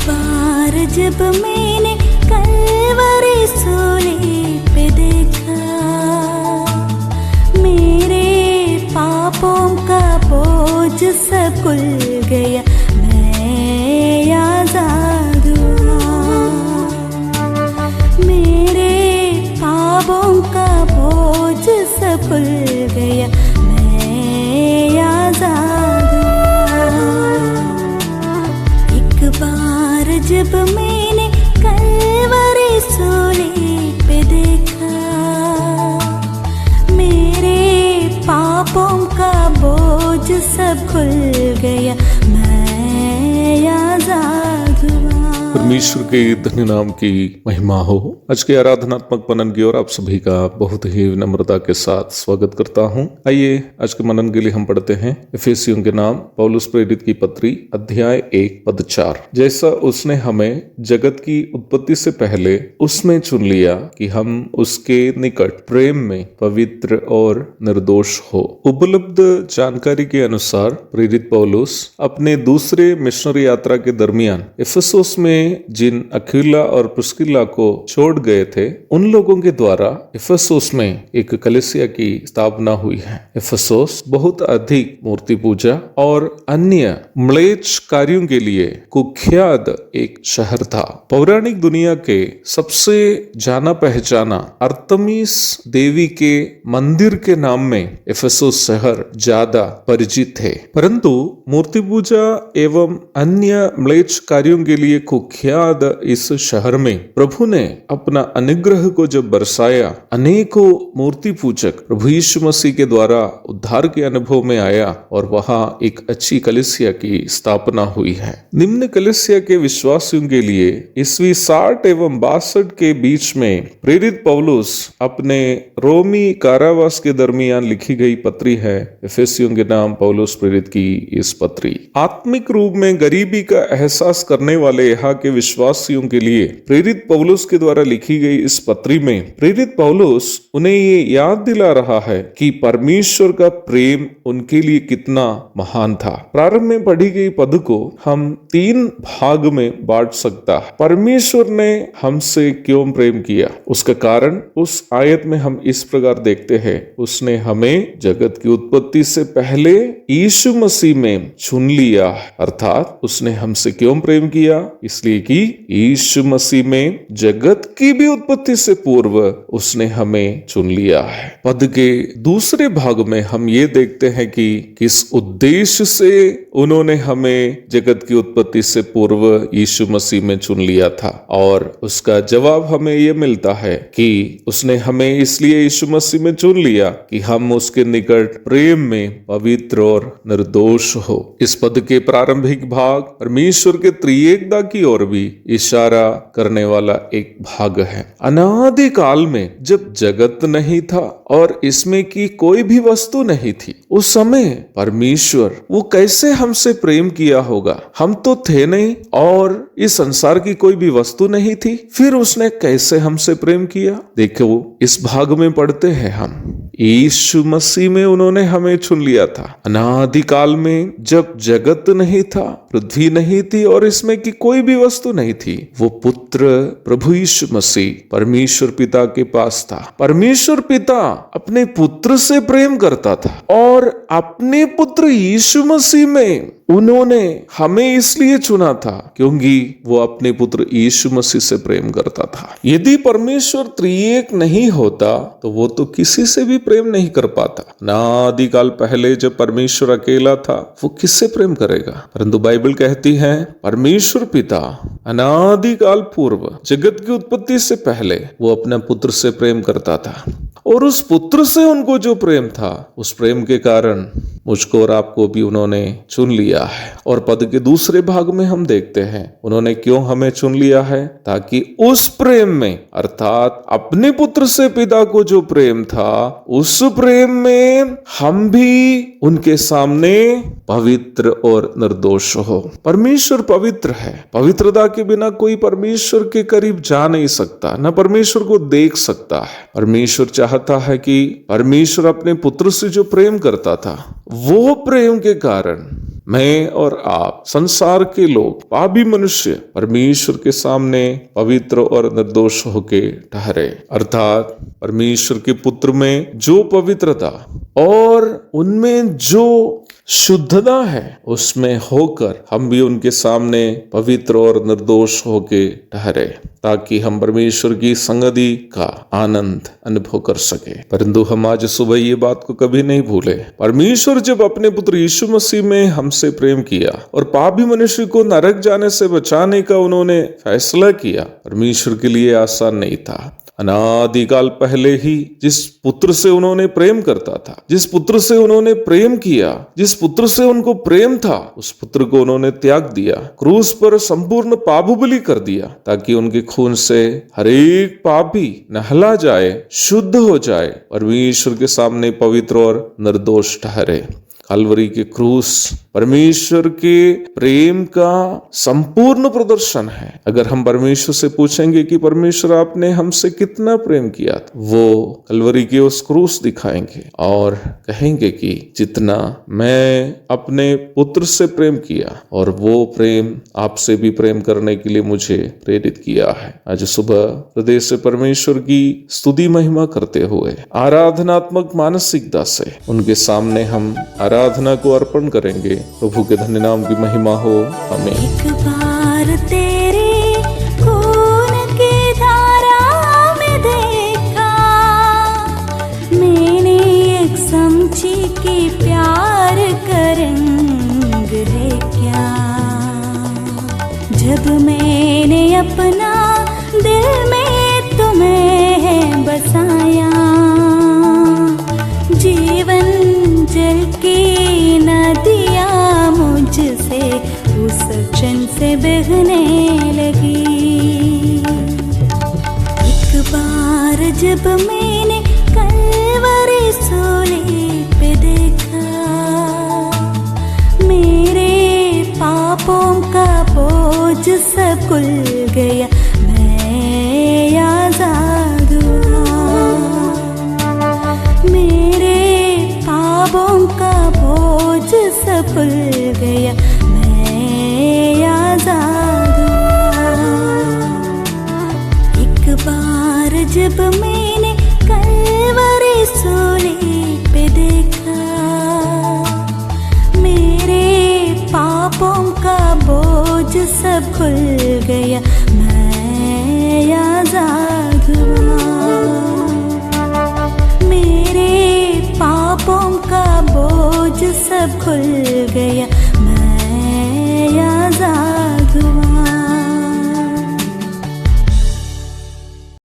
बार जब मैंने कलवरी सूली पे देखा, मेरे पापों का बोझ सब खुल गया, मैं आजाद हुआ। मेरे पापों का बोझ सब खुल गया, मैं आजाद हुआ। एक बार जब मैंने कलवरी सूली पे देखा, मेरे पापों का बोझ सब खुल गया, मैं आजाद हुआ। परमेश्वर के धन्य नाम की महिमा हो। आज के आराधनात्मक मनन की ओर आप सभी का बहुत ही विनम्रता के साथ स्वागत करता हूं। आइए आज के मनन के लिए हम पढ़ते हैं इफिसियों के नाम पौलुस प्रेरित की पत्री अध्याय 1 पद 4। जैसा उसने हमें जगत की उत्पत्ति से पहले उसमें चुन लिया कि हम उसके निकट प्रेम में पवित्र और निर्दोष हो। उपलब्ध जानकारी के अनुसार प्रेरित पौलुस अपने दूसरे मिशनरी यात्रा के दरमियान इफिसुस में जिन अक्विला और प्रिस्किला को छोड़ गए थे, उन लोगों के द्वारा इफिसुस में एक कलीसिया की स्थापना हुई है। इफिसुस बहुत अधिक मूर्ति पूजा और अन्य म्लेच्छ कार्यों के लिए कुख्यात एक शहर था। पौराणिक दुनिया के सबसे जाना पहचाना अर्थमिस देवी के मंदिर के नाम में इफिसुस शहर ज्यादा परिचित थे, परंतु मूर्ति पूजा एवं अन्य म्लेच्छ कार्यों के लिए कुख्यात इस शहर में प्रभु ने अपना अनुग्रह को जब बरसाया, अनेकों मूर्ति पूजक प्रभु यीशु मसीह के द्वारा उद्धार के अनुभव में आया और वहां एक अच्छी कलीसिया की स्थापना हुई है। निम्न कलीसिया के विश्वासियों के लिए ईस्वी 60 एवं 62 के बीच में प्रेरित पौलुस अपने रोमी कारावास के दरमियान लिखी गई पत्री है इफिसियों के नाम पौलुस प्रेरित की इस पत्री आत्मिक रूप में गरीबी का एहसास करने वाले यहाँ के विश्वासियों के लिए प्रेरित पौलुस के द्वारा लिखी गई इस पत्री में प्रेरित पौलुस उन्हें ये याद दिला रहा है कि परमेश्वर का प्रेम उनके लिए कितना महान था। प्रारंभ में पढ़ी गई पद को हम 3 भाग में बांट सकता है। परमेश्वर ने हमसे क्यों प्रेम किया, उसका कारण उस आयत में हम इस प्रकार देखते हैं, उसने हमें जगत की उत्पत्ति से पहले यीशु मसीह में चुन लिया, अर्थात उसने हमसे क्यों प्रेम किया, इसलिए कि यीशु मसीह में जगत की भी उत्पत्ति से पूर्व उसने हमें चुन लिया है। पद के दूसरे भाग में हम ये देखते हैं कि किस उद्देश्य से उन्होंने हमें जगत की उत्पत्ति से पूर्व यीशु मसीह में चुन लिया था, और उसका जवाब हमें ये मिलता है कि उसने हमें इसलिए यीशु मसीह में चुन लिया कि हम उसके निकट प्रेम में पवित्र और निर्दोष हो। इस पद के प्रारंभिक भाग परमेश्वर के त्रिएकता की ओर भी इशारा करने वाला एक भाग है। अनादि काल में जब जगत नहीं था और इसमें की कोई भी वस्तु नहीं थी, उस समय परमेश्वर वो कैसे हमसे प्रेम किया होगा। हम तो थे नहीं और इस संसार की कोई भी वस्तु नहीं थी, फिर उसने कैसे हमसे प्रेम किया। देखो इस भाग में पढ़ते हैं हम, यीशु मसीह में उन्होंने हमें चुन लिया था। अनादि काल में जब जगत नहीं था, पृथ्वी नहीं थी और इसमें की कोई भी वस्तु नहीं थी, वो पुत्र प्रभु यीशु मसीह परमेश्वर पिता के पास था। परमेश्वर पिता अपने पुत्र से प्रेम करता था और अपने पुत्र यीशु मसीह में उन्होंने हमें इसलिए चुना था क्योंकि वो अपने पुत्र यीशु मसीह से प्रेम करता था। यदि परमेश्वर त्रिएक नहीं होता तो वो तो किसी से भी प्रेम नहीं कर पाता। अनादि काल पहले जब परमेश्वर अकेला था, वो किससे प्रेम करेगा। परंतु बाइबल कहती है परमेश्वर पिता अनादि काल पूर्व जगत की उत्पत्ति से पहले वो अपने पुत्र से प्रेम करता था, और उस पुत्र से उनको जो प्रेम था, उस प्रेम के कारण मुझको और आपको भी उन्होंने चुन लिया है। और पद के दूसरे भाग में हम देखते हैं उन्होंने क्यों हमें चुन लिया है, ताकि उस प्रेम में, अर्थात अपने पुत्र से पिता को जो प्रेम था, उस प्रेम में हम भी उनके सामने पवित्र और निर्दोष हो। परमेश्वर पवित्र है, पवित्रता के बिना कोई परमेश्वर के करीब जा नहीं सकता, न परमेश्वर को देख सकता है। परमेश्वर चाहता है कि परमेश्वर अपने पुत्र से जो प्रेम करता था, वो प्रेम के कारण मैं और आप, संसार के लोग, पापी मनुष्य परमेश्वर के सामने पवित्र और निर्दोष होके ठहरे। अर्थात परमेश्वर के पुत्र में जो पवित्रता और उनमें जो शुद्धता है, उसमें होकर हम भी उनके सामने पवित्र और निर्दोष होके ठहरे, ताकि हम परमेश्वर की संगति का आनंद अनुभव कर सके। परंतु हम आज सुबह ये बात को कभी नहीं भूले। परमेश्वर जब अपने पुत्र यीशु मसीह में हमसे प्रेम किया और पापी मनुष्य को नरक जाने से बचाने का उन्होंने फैसला किया, परमेश्वर के लिए आसान नहीं था। अनादिकाल पहले ही जिस पुत्र से उन्होंने प्रेम करता था, जिस पुत्र से उन्होंने प्रेम किया, जिस पुत्र से उनको प्रेम था, उस पुत्र को उन्होंने त्याग दिया, क्रूस पर संपूर्ण पाप बलि कर दिया, ताकि उनके खून से हर एक पापी नहला जाए, शुद्ध हो जाए, परमेश्वर के सामने पवित्र और निर्दोष ठहरे। कलवरी के क्रूस परमेश्वर के प्रेम का संपूर्ण प्रदर्शन है। अगर हम परमेश्वर से पूछेंगे कि परमेश्वर आपने हमसे कितना प्रेम किया, वो कलवरी के उस क्रूस दिखाएंगे और कहेंगे कि जितना मैं अपने पुत्र से प्रेम किया, और वो प्रेम आपसे भी प्रेम करने के लिए मुझे प्रेरित किया है। आज सुबह हृदय से परमेश्वर की स्तुति महिमा करते हुए आराधनात्मक मानसिकता से उनके सामने हम आराधना को अर्पण करेंगे। प्रभु के धन्य नाम की महिमा हो। आमीन। एक बार तेरे खून की धारा में देखा मैंने, एक समझी कि प्यार करंग है क्या। जब मैंने अपना दिल में तुम्हें बसाया, जीवन जल की नदियाँ मुझसे उस क्षण से बहने लगी। एक बार जब मैंने कलवरी सूली पे देखा, मेरे पापों का बोझ सब खुल गया, मैं आजाद हुआ। मेरे पापों का बोझ सब खुल गया, मैं आजाद हुआ। एक बार जब मैंने कलवरी सूली पे देखा, मेरे पापों का बोझ सब खुल गया, मैं आजाद हुआ। मेरे पापों का बोझ सब खुल